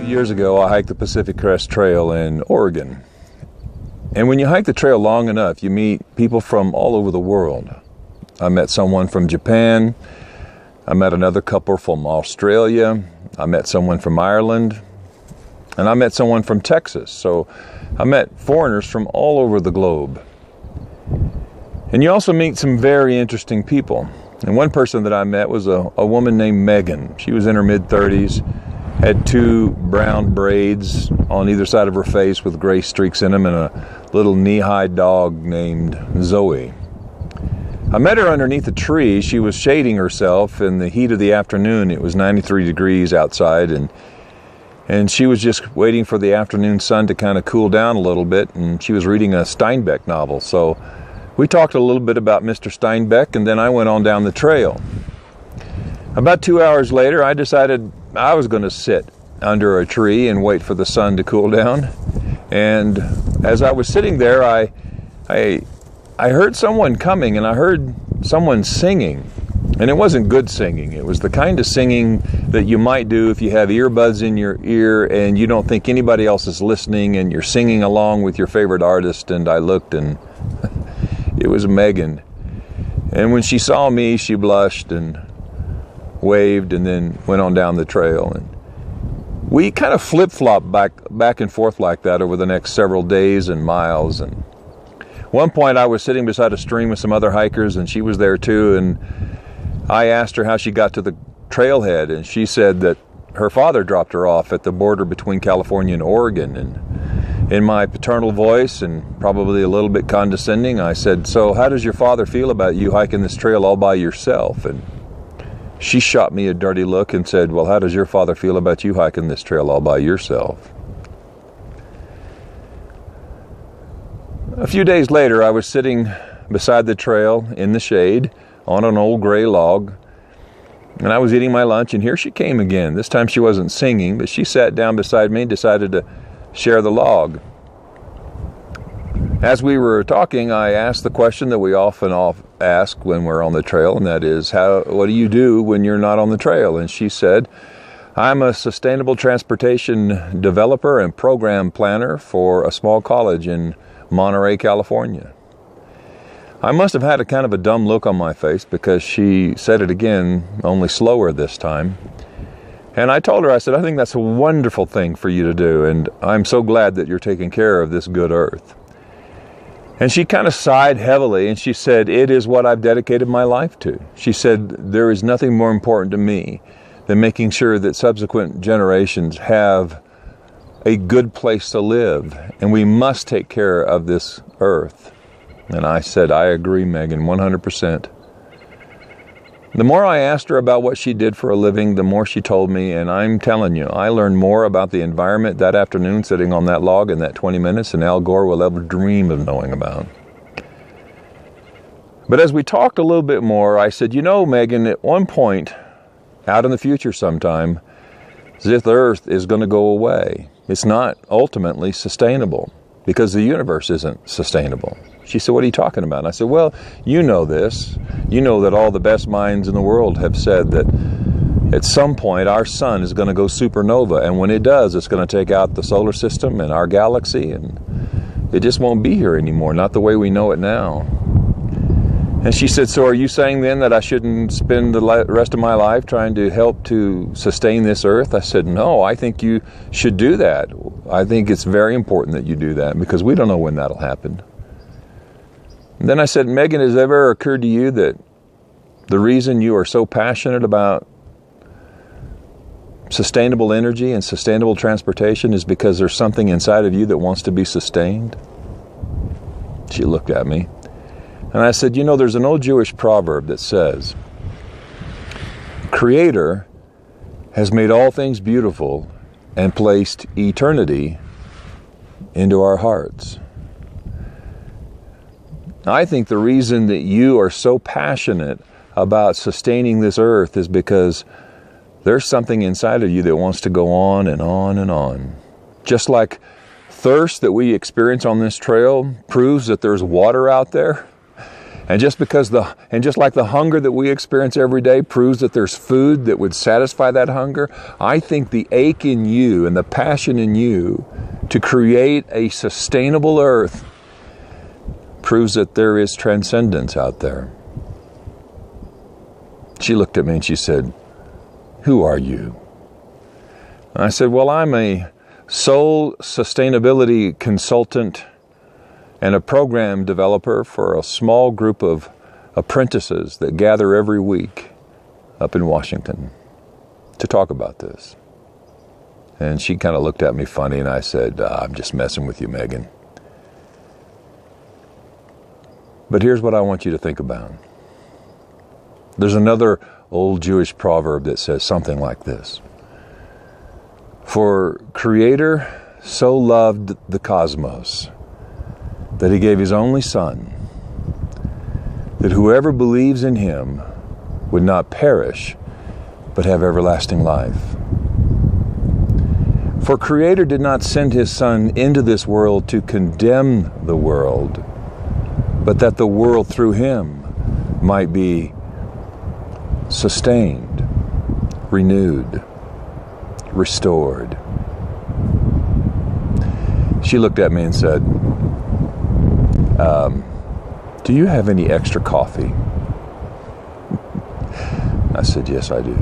Years ago, I hiked the Pacific Crest Trail in Oregon. And when you hike the trail long enough, you meet people from all over the world. I met someone from Japan. I met another couple from Australia. I met someone from Ireland. And I met someone from Texas. So I met foreigners from all over the globe. And you also meet some very interesting people. And one person that I met was a woman named Megan. She was in her mid-30s, had two brown braids on either side of her face with gray streaks in them, and a little knee-high dog named Zoe. I met her underneath a tree. She was shading herself in the heat of the afternoon. It was 93 degrees outside, and she was just waiting for the afternoon sun to kind of cool down a little bit, and she was reading a Steinbeck novel. So we talked a little bit about Mr. Steinbeck, and then I went on down the trail. About 2 hours later, I decided I was going to sit under a tree and wait for the sun to cool down. And as I was sitting there, I heard someone coming, and I heard someone singing. And it wasn't good singing. It was the kind of singing that you might do if you have earbuds in your ear and you don't think anybody else is listening, and you're singing along with your favorite artist. And I looked, and it was Megan. And when she saw me, she blushed and waved and then went on down the trail. And we kind of flip-flopped back and forth like that over the next several days and miles. And one point I was sitting beside a stream with some other hikers, and she was there too, and I asked her how she got to the trailhead, and she said that her father dropped her off at the border between California and Oregon. And in my paternal voice, and probably a little bit condescending, I said, "So how does your father feel about you hiking this trail all by yourself?" And she shot me a dirty look and said, "Well, how does your father feel about you hiking this trail all by yourself?" A few days later, I was sitting beside the trail in the shade on an old gray log, and I was eating my lunch, and here she came again. This time she wasn't singing, but she sat down beside me and decided to share the log. As we were talking, I asked the question that we often ask when we're on the trail, and that is, what do you do when you're not on the trail? And she said, "I'm a sustainable transportation developer and program planner for a small college in Monterey, California." I must have had a kind of a dumb look on my face, because she said it again, only slower this time. And I told her, I said, "I think that's a wonderful thing for you to do, and I'm so glad that you're taking care of this good earth." And she kind of sighed heavily, and she said, "It is what I've dedicated my life to." She said, "There is nothing more important to me than making sure that subsequent generations have a good place to live, and we must take care of this earth." And I said, "I agree, Megan, 100%. The more I asked her about what she did for a living, the more she told me, and I'm telling you, I learned more about the environment that afternoon sitting on that log in that 20 minutes than Al Gore will ever dream of knowing about. But as we talked a little bit more, I said, "You know, Megan, at one point, out in the future sometime, this earth is going to go away. It's not ultimately sustainable, because the universe isn't sustainable." She said, "What are you talking about?" And I said, "Well, you know this. You know that all the best minds in the world have said that at some point our sun is going to go supernova, and when it does, it's going to take out the solar system and our galaxy, and it just won't be here anymore, not the way we know it now." And she said, "So are you saying then that I shouldn't spend the rest of my life trying to help to sustain this earth?" I said, "No, I think you should do that. I think it's very important that you do that, because we don't know when that'll happen." And then I said, "Megan, has it ever occurred to you that the reason you are so passionate about sustainable energy and sustainable transportation is because there's something inside of you that wants to be sustained?" She looked at me, and I said, "You know, there's an old Jewish proverb that says, Creator has made all things beautiful and placed eternity into our hearts." I think the reason that you are so passionate about sustaining this earth is because there's something inside of you that wants to go on and on and on. Just like thirst that we experience on this trail proves that there's water out there, And just like the hunger that we experience every day proves that there's food that would satisfy that hunger, I think the ache in you and the passion in you to create a sustainable earth proves that there is transcendence out there. She looked at me and she said, "Who are you?" And I said, "Well, I'm a soul sustainability consultant and a program developer for a small group of apprentices that gather every week up in Washington to talk about this." And she kind of looked at me funny, and I said, "I'm just messing with you, Megan. But here's what I want you to think about." There's another old Jewish proverb that says something like this: "For Creator so loved the cosmos that he gave his only Son, that whoever believes in him would not perish, but have everlasting life." For Creator did not send his Son into this world to condemn the world, but that the world through him might be sustained, renewed, restored. She looked at me and said, "Do you have any extra coffee?" I said, "Yes, I do."